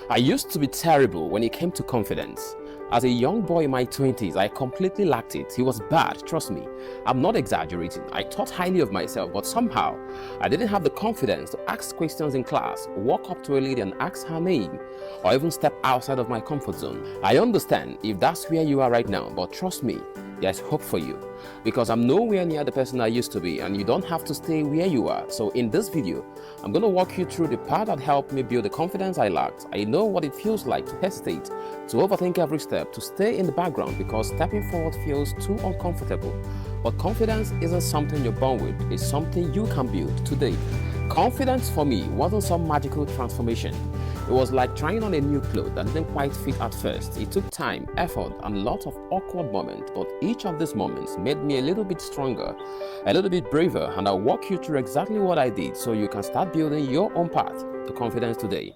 I used to be terrible when it came to confidence. As a young boy in my 20s, I completely lacked it. It was bad, trust me. I'm not exaggerating. I thought highly of myself, but somehow I didn't have the confidence to ask questions in class, walk up to a lady and ask her name, or even step outside of my comfort zone. I understand if that's where you are right now, but trust me, there's hope for you, because I'm nowhere near the person I used to be, and you don't have to stay where you are. So in this video, I'm going to walk you through the part that helped me build the confidence I lacked. I know what it feels like to hesitate, to overthink every step, to stay in the background because stepping forward feels too uncomfortable. But confidence isn't something you're born with, it's something you can build today. Confidence for me wasn't some magical transformation. It was like trying on a new clothes that didn't quite fit at first. It took time, effort, and lots of awkward moments, but each of these moments made me a little bit stronger, a little bit braver, and I'll walk you through exactly what I did so you can start building your own path to confidence today.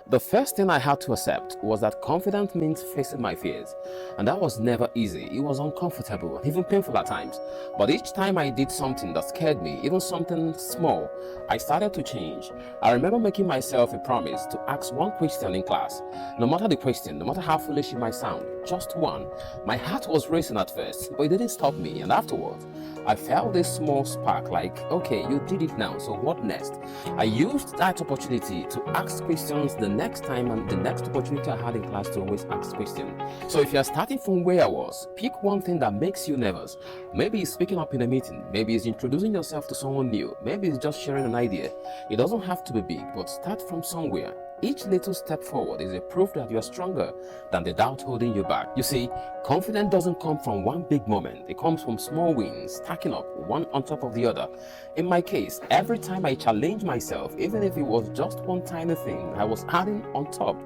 The first thing I had to accept was that confidence means facing my fears, and that was never easy. It was uncomfortable, even painful at times. But each time I did something that scared me, even something small, I started to change. I remember making myself a promise to ask one question in class. No matter the question, no matter how foolish it might sound, just one. My heart was racing at first, but it didn't stop me, and afterwards, I felt this small spark like, okay, you did it now, so what next? I used that opportunity to ask questions the next time and the next opportunity I had in class to always ask questions. So if you're starting from where I was, pick one thing that makes you nervous. Maybe it's speaking up in a meeting, maybe it's introducing yourself to someone new, maybe it's just sharing an idea. It doesn't have to be big, but start from somewhere. Each little step forward is a proof that you are stronger than the doubt holding you back. You see, confidence doesn't come from one big moment. It comes from small wins, stacking up one on top of the other. In my case, every time I challenged myself, even if it was just one tiny thing, I was adding on top,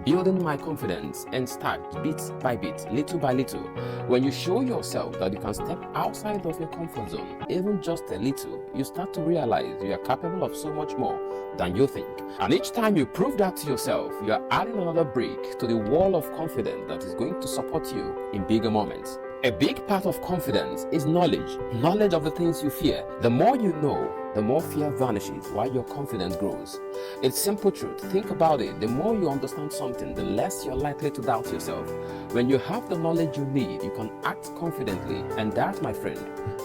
building my confidence and stacked bit by bit, little by little. When you show yourself that you can step outside of your comfort zone, even just a little, you start to realize you are capable of so much more than you think. And each time you prove that to yourself, you are adding another brick to the wall of confidence that is going to support you in bigger moments. A big part of confidence is knowledge of the things you fear. The more you know, the more fear vanishes while your confidence grows. It's simple truth. Think about it. The more you understand something, the less you're likely to doubt yourself. When you have the knowledge you need, you can act confidently, and that, my friend,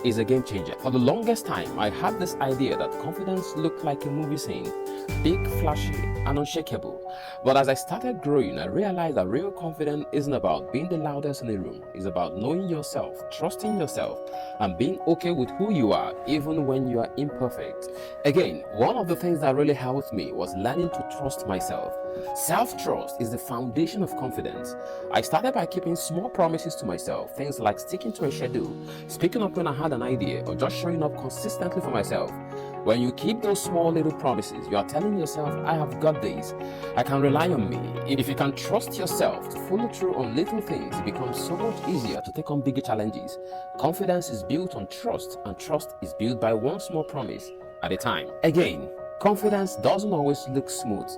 is a game changer. For the longest time, I had this idea that confidence looked like a movie scene, big, flashy, and unshakable. But as I started growing, I realized that real confidence isn't about being the loudest in the room. It's about knowing yourself, trusting yourself, and being okay with who you are, even when you are imperfect. Again, one of the things that really helped me was learning to trust myself. Self-trust is the foundation of confidence. I started by keeping small promises to myself, things like sticking to a schedule, speaking up when I had an idea, or just showing up consistently for myself. When you keep those small little promises, you are telling yourself, I have got this. I can rely on me. If you can trust yourself to follow through on little things, it becomes so much easier to take on bigger challenges. Confidence is built on trust, and trust is built by one small promise at a time. Again, confidence doesn't always look smooth.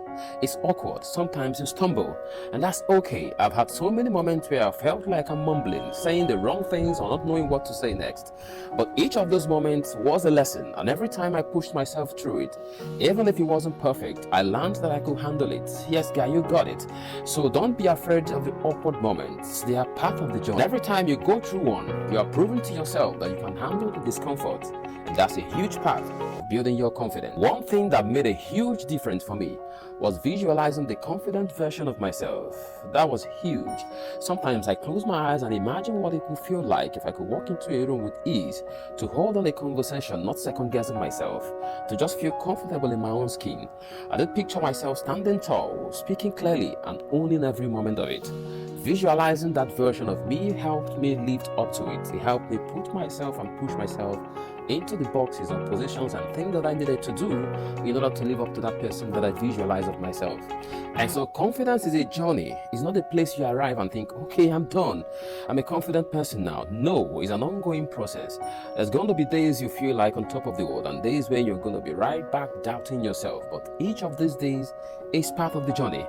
It's awkward. Sometimes you stumble, and that's okay. I've had so many moments where I felt like I'm mumbling, saying the wrong things or not knowing what to say next. But each of those moments was a lesson, and every time I pushed myself through it, even if it wasn't perfect, I learned that I could handle it. Yes, guy, you got it. So don't be afraid of the awkward moments. They are part of the journey. Every time you go through one, you are proving to yourself that you can handle the discomfort, and that's a huge part of building your confidence. One thing that made a huge difference for me was visualizing the confident version of myself. That was huge. Sometimes I close my eyes and imagine what it would feel like if I could walk into a room with ease, to hold on a conversation, not second guessing myself, to just feel comfortable in my own skin. I did picture myself standing tall, speaking clearly, and owning every moment of it. Visualizing that version of me helped me live up to it. It helped me put myself and push myself into the boxes and positions and things that I needed to do in order to live up to that person that I visualized of myself. And so confidence is a journey. It's not a place you arrive and think, okay, I'm done. I'm a confident person now. No, it's an ongoing process. There's going to be days you feel like on top of the world and days when you're going to be right back doubting yourself. But each of these days is part of the journey.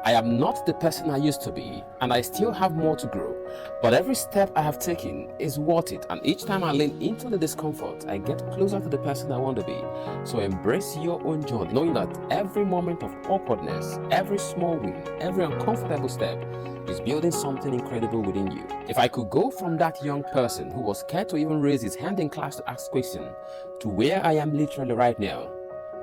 I am not the person I used to be, and I still have more to grow. But every step I have taken is worth it, and each time I lean into the discomfort, I get closer to the person I want to be. So embrace your own journey, knowing that every moment of awkwardness, every small win, every uncomfortable step is building something incredible within you. If I could go from that young person who was scared to even raise his hand in class to ask questions to where I am literally right now,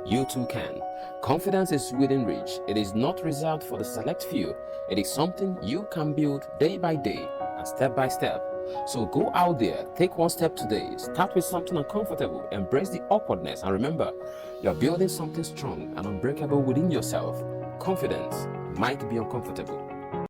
you too can. Confidence is within reach. It is not reserved for the select few. It is something you can build day by day and step by step. So go out there, take one step today, start with something uncomfortable, embrace the awkwardness, and remember, you're building something strong and unbreakable within yourself. Confidence might be uncomfortable,